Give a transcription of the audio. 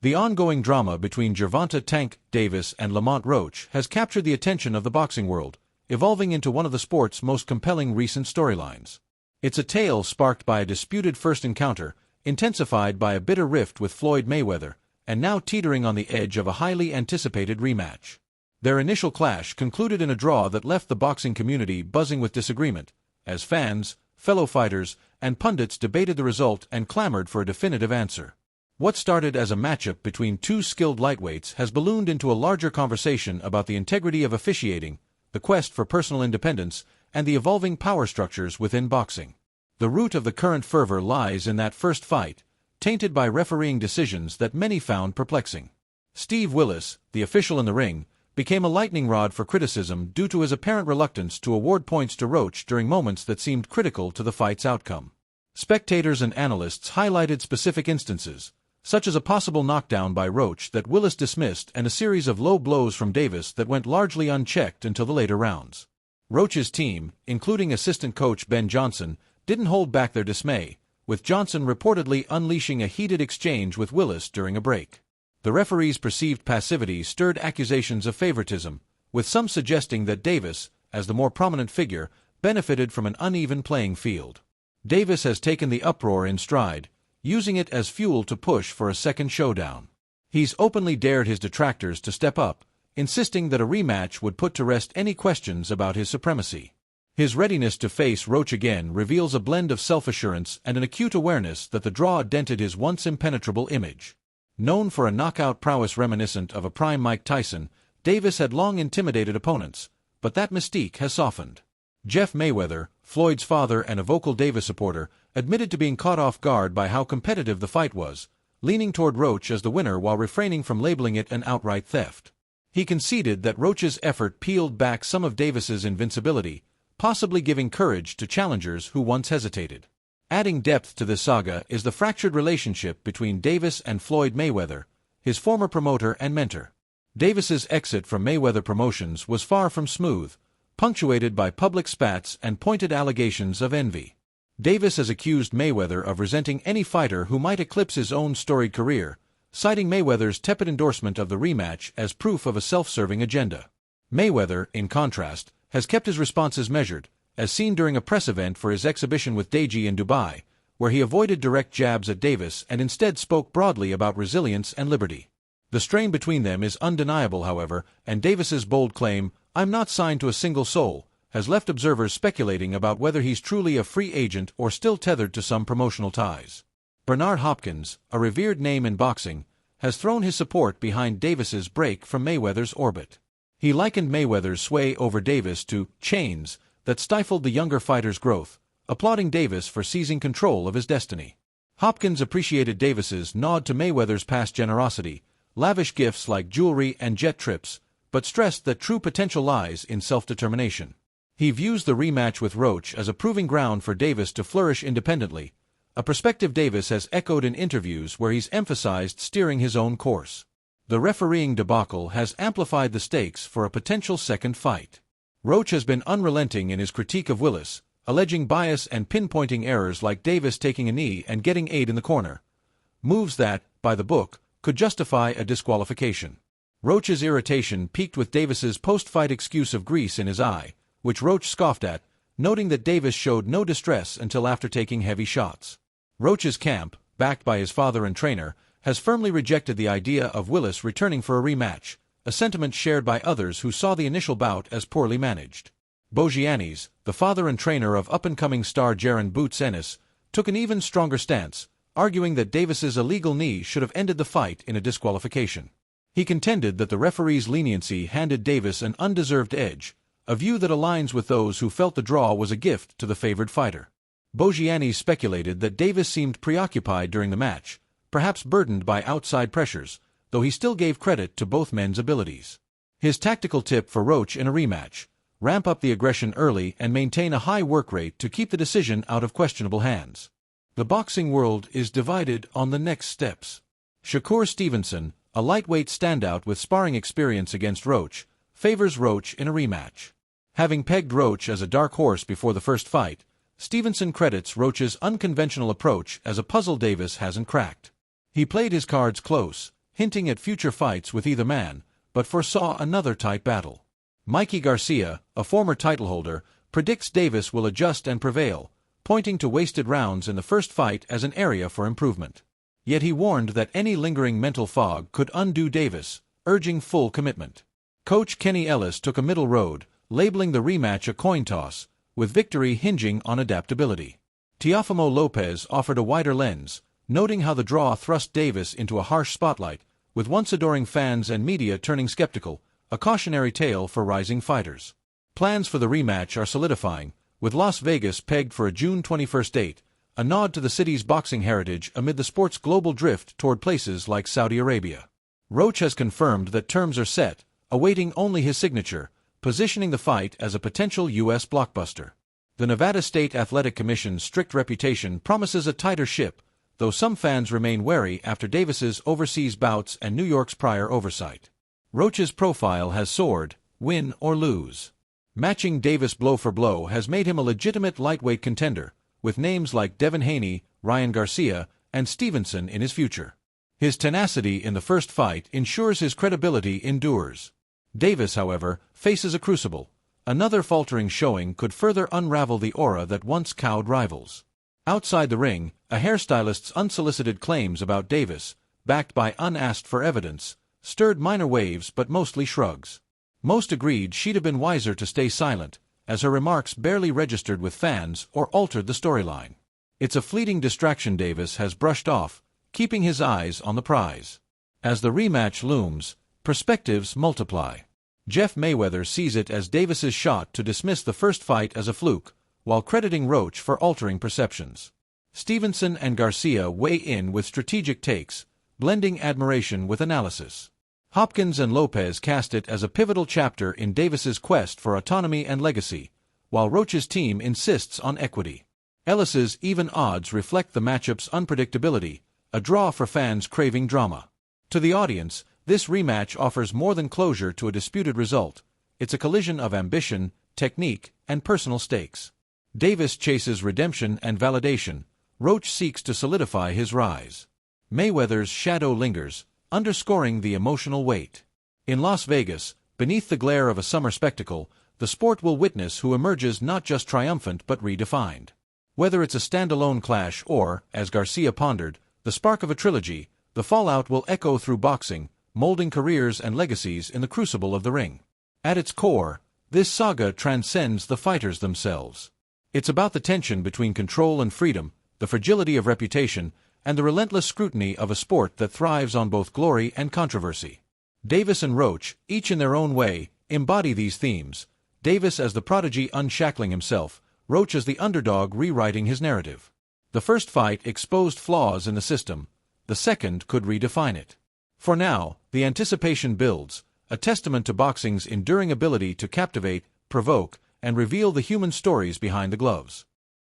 The ongoing drama between Gervonta "Tank" Davis and Lamont Roach has captured the attention of the boxing world, evolving into one of the sport's most compelling recent storylines. It's a tale sparked by a disputed first encounter, intensified by a bitter rift with Floyd Mayweather, and now teetering on the edge of a highly anticipated rematch. Their initial clash concluded in a draw that left the boxing community buzzing with disagreement, as fans, fellow fighters, and pundits debated the result and clamored for a definitive answer. What started as a matchup between two skilled lightweights has ballooned into a larger conversation about the integrity of officiating, the quest for personal independence, and the evolving power structures within boxing. The root of the current fervor lies in that first fight, tainted by refereeing decisions that many found perplexing. Steve Willis, the official in the ring, became a lightning rod for criticism due to his apparent reluctance to award points to Roach during moments that seemed critical to the fight's outcome. Spectators and analysts highlighted specific instances, such as a possible knockdown by Roach that Willis dismissed and a series of low blows from Davis that went largely unchecked until the later rounds. Roach's team, including assistant coach Ben Johnson, didn't hold back their dismay, with Johnson reportedly unleashing a heated exchange with Willis during a break. The referee's perceived passivity stirred accusations of favoritism, with some suggesting that Davis, as the more prominent figure, benefited from an uneven playing field. Davis has taken the uproar in stride, using it as fuel to push for a second showdown. He's openly dared his detractors to step up, insisting that a rematch would put to rest any questions about his supremacy. His readiness to face Roach again reveals a blend of self-assurance and an acute awareness that the draw dented his once impenetrable image. Known for a knockout prowess reminiscent of a prime Mike Tyson, Davis had long intimidated opponents, but that mystique has softened. Jeff Mayweather, Floyd's father and a vocal Davis supporter, admitted to being caught off guard by how competitive the fight was, leaning toward Roach as the winner while refraining from labeling it an outright theft. He conceded that Roach's effort peeled back some of Davis's invincibility, possibly giving courage to challengers who once hesitated. Adding depth to this saga is the fractured relationship between Davis and Floyd Mayweather, his former promoter and mentor. Davis's exit from Mayweather Promotions was far from smooth, punctuated by public spats and pointed allegations of envy. Davis has accused Mayweather of resenting any fighter who might eclipse his own storied career, citing Mayweather's tepid endorsement of the rematch as proof of a self-serving agenda. Mayweather, in contrast, has kept his responses measured, as seen during a press event for his exhibition with Deji in Dubai, where he avoided direct jabs at Davis and instead spoke broadly about resilience and liberty. The strain between them is undeniable, however, and Davis's bold claim, "I'm not signed to a single soul," has left observers speculating about whether he's truly a free agent or still tethered to some promotional ties. Bernard Hopkins, a revered name in boxing, has thrown his support behind Davis's break from Mayweather's orbit. He likened Mayweather's sway over Davis to chains that stifled the younger fighter's growth, applauding Davis for seizing control of his destiny. Hopkins appreciated Davis's nod to Mayweather's past generosity, lavish gifts like jewelry and jet trips, but stressed that true potential lies in self-determination. He views the rematch with Roach as a proving ground for Davis to flourish independently, a perspective Davis has echoed in interviews where he's emphasized steering his own course. The refereeing debacle has amplified the stakes for a potential second fight. Roach has been unrelenting in his critique of Willis, alleging bias and pinpointing errors like Davis taking a knee and getting aid in the corner, moves that, by the book, could justify a disqualification. Roach's irritation peaked with Davis's post-fight excuse of grease in his eye, which Roach scoffed at, noting that Davis showed no distress until after taking heavy shots. Roach's camp, backed by his father and trainer, has firmly rejected the idea of Willis returning for a rematch, a sentiment shared by others who saw the initial bout as poorly managed. Bogiannis, the father and trainer of up-and-coming star Jaron Boots Ennis, took an even stronger stance, arguing that Davis's illegal knee should have ended the fight in a disqualification. He contended that the referee's leniency handed Davis an undeserved edge, a view that aligns with those who felt the draw was a gift to the favored fighter. Bogiannis speculated that Davis seemed preoccupied during the match, perhaps burdened by outside pressures, though he still gave credit to both men's abilities. His tactical tip for Roach in a rematch: ramp up the aggression early and maintain a high work rate to keep the decision out of questionable hands. The boxing world is divided on the next steps. Shakur Stevenson, a lightweight standout with sparring experience against Roach, favors Roach in a rematch. Having pegged Roach as a dark horse before the first fight, Stevenson credits Roach's unconventional approach as a puzzle Davis hasn't cracked. He played his cards close, hinting at future fights with either man, but foresaw another tight battle. Mikey Garcia, a former title holder, predicts Davis will adjust and prevail, pointing to wasted rounds in the first fight as an area for improvement. Yet he warned that any lingering mental fog could undo Davis, urging full commitment. Coach Kenny Ellis took a middle road, labeling the rematch a coin toss, with victory hinging on adaptability. Teofimo Lopez offered a wider lens, noting how the draw thrust Davis into a harsh spotlight, with once-adoring fans and media turning skeptical, a cautionary tale for rising fighters. Plans for the rematch are solidifying, with Las Vegas pegged for a June 21 date, a nod to the city's boxing heritage amid the sport's global drift toward places like Saudi Arabia. Roach has confirmed that terms are set, awaiting only his signature, positioning the fight as a potential U.S. blockbuster. The Nevada State Athletic Commission's strict reputation promises a tighter ship, though some fans remain wary after Davis's overseas bouts and New York's prior oversight. Roach's profile has soared, win or lose. Matching Davis blow for blow has made him a legitimate lightweight contender, with names like Devin Haney, Ryan Garcia, and Stevenson in his future. His tenacity in the first fight ensures his credibility endures. Davis, however, faces a crucible. Another faltering showing could further unravel the aura that once cowed rivals. Outside the ring, a hairstylist's unsolicited claims about Davis, backed by unasked-for evidence, stirred minor waves but mostly shrugs. Most agreed she'd have been wiser to stay silent, as her remarks barely registered with fans or altered the storyline. It's a fleeting distraction Davis has brushed off, keeping his eyes on the prize. As the rematch looms, perspectives multiply. Jeff Mayweather sees it as Davis's shot to dismiss the first fight as a fluke, while crediting Roach for altering perceptions. Stevenson and Garcia weigh in with strategic takes, blending admiration with analysis. Hopkins and Lopez cast it as a pivotal chapter in Davis's quest for autonomy and legacy, while Roach's team insists on equity. Ellis's even odds reflect the matchup's unpredictability, a draw for fans craving drama. To the audience, this rematch offers more than closure to a disputed result. It's a collision of ambition, technique, and personal stakes. Davis chases redemption and validation. Roach seeks to solidify his rise. Mayweather's shadow lingers, underscoring the emotional weight. In Las Vegas, beneath the glare of a summer spectacle, the sport will witness who emerges not just triumphant but redefined. Whether it's a standalone clash or, as Garcia pondered, the spark of a trilogy, the fallout will echo through boxing, molding careers and legacies in the crucible of the ring. At its core, this saga transcends the fighters themselves. It's about the tension between control and freedom, the fragility of reputation, and the relentless scrutiny of a sport that thrives on both glory and controversy. Davis and Roach, each in their own way, embody these themes, Davis as the prodigy unshackling himself, Roach as the underdog rewriting his narrative. The first fight exposed flaws in the system, the second could redefine it. For now, the anticipation builds, a testament to boxing's enduring ability to captivate, provoke, and reveal the human stories behind the gloves.